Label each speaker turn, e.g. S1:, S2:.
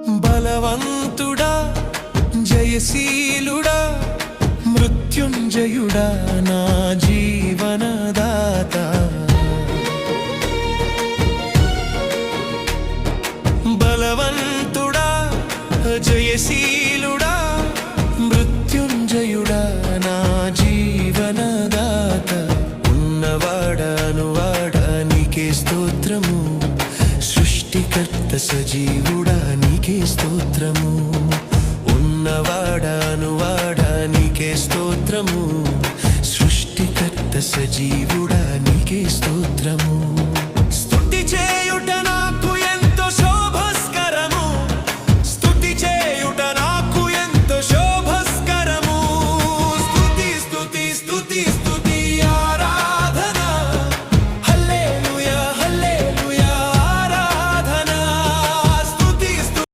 S1: బలవంతుడా జయశీలుడా మృత్యుంజయుడా నా జీవనదాత బలవంతుడా జయశీలుడా మృత్యుంజయుడా నా జీవనదాత ఉన్నవాడా నీకే స్తోత్రము సృష్టికర్త సజీవుడా నీకే స్తోత్రము ఉన్నవాడా నీకే స్తోత్రము సృష్టికర్త సజీవుడా నీకే స్తోత్రము